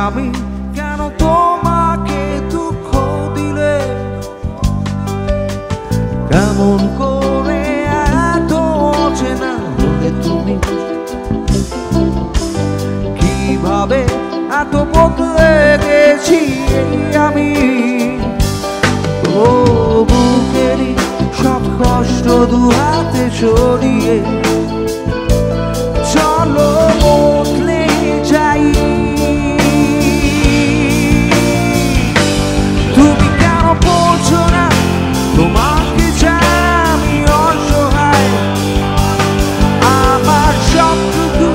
আমি কেন তোমাকে দুঃখ দিলে, কেমন করে এত অচেনা হলে তুমি, কিভাবে এত বদলে গেছি আমি। ও বুকেরই সব কষ্ট দু হাতে সরিয়ে চলো বদলে যাই। তুমি কেন বলছো না তোমাকে চাই আমি অসহায়, আমার সবটুকু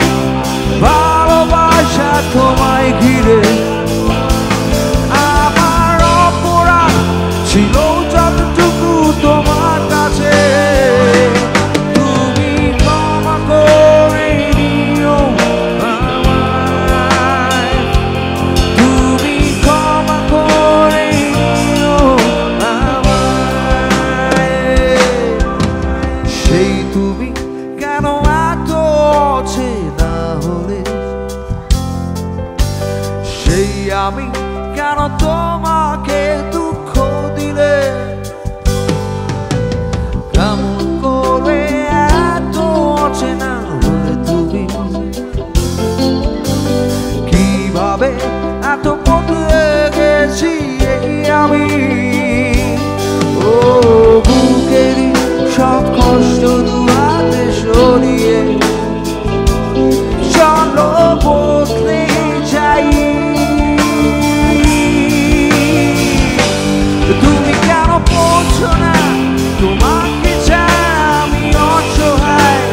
ভালোবাসা তোমায় ঘিরে, আমার অপরাধ ছিল যতটুকু তোমার কাছে, তুমি ক্ষমা করে নিও আমায়, তুমি ক্ষমা করে নিও আমায়। সেই তুমি কেন এত অচেনা হলে, সেই আমি কেন তোমাকে দুঃখ দিলে, কেমন করে এত অচেনা হলে তুমি, কিভাবে এত বদলে গেছি আমি। ও বুকেরই সব কষ্ট দু হাতে সরিয়ে চলো বদলে যাই। তুমি কেন বলছো না তোমাকে চাই আমি অসহায়,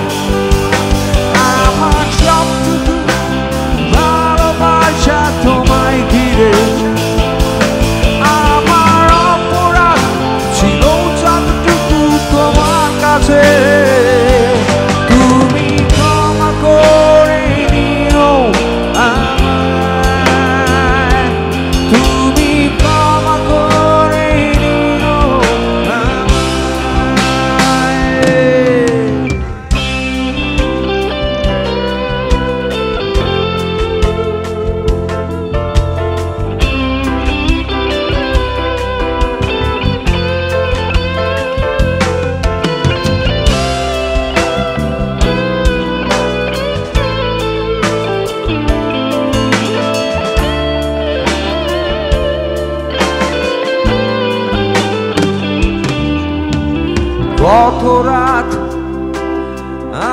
আমার সবটুকু ভালোবাসা তোমায় ঘিরে, আমার অপরাধ ছিল যতটুকু তোমার কাছে, তুমি ক্ষমা করে নিও আমায়, তুমি ক্ষমা করে নিও আমায়। কত রাত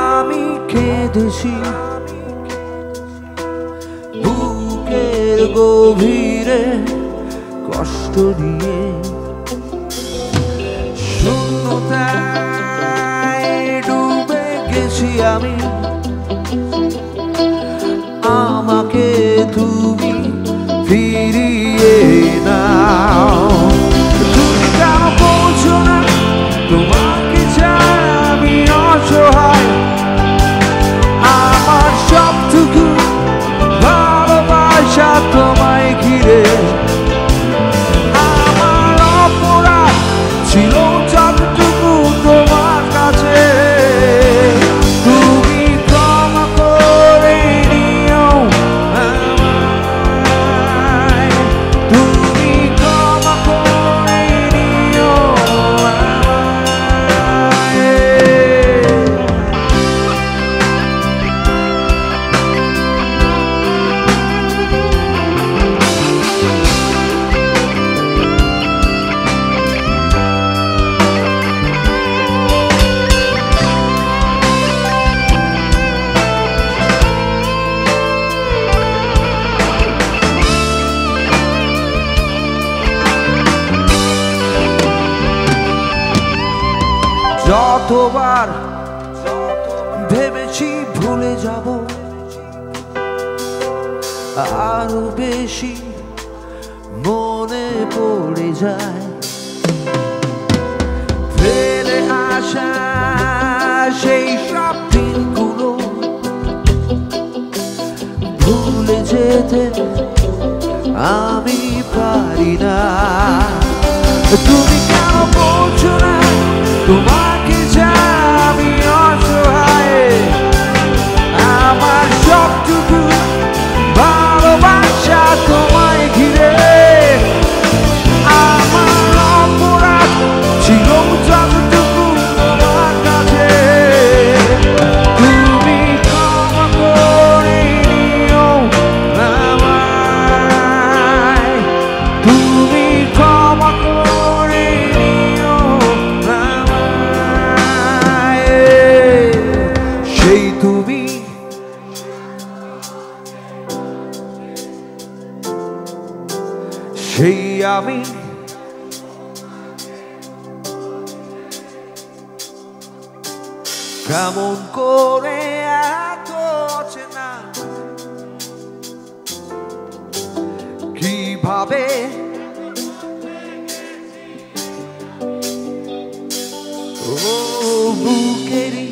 আমি কেঁদেছি বুকের গভীরে কষ্ট নিয়ে, শূন্যতায় ডুবে গেছি আমি, আমাকে তুমি ফিরিয়ে নাও। তুমি কেন বলছো না তোমাকে চাই আমি অসহায়, আমার সবটুকু ভালোবাসা তোমায় ঘিরে, আমার অপরাধ ছিল যতটুকু তোমার কাছে, তুমি ক্ষমা করে নিও আমায়, তুমি ক্ষমা করে নিও আমায়। যতবার ভেবেছি ভুলে যাব, আরো বেশি মনে পড়ে যায়, ফেলে আসা সেই সব দিনগুলো ভুলে যেতে আমি পারি না। তুমি কেন বলছো না তোমাকে চাই আমি অসহায়, আমার সবটুকু ভালোবাসা আমি কেমন করে এত অচেনা কিভাবে ও বুকেরই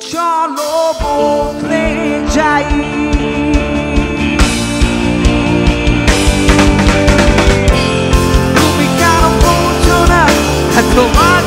চলো বদলে যাই তুমি কেন বুঝো না তোমার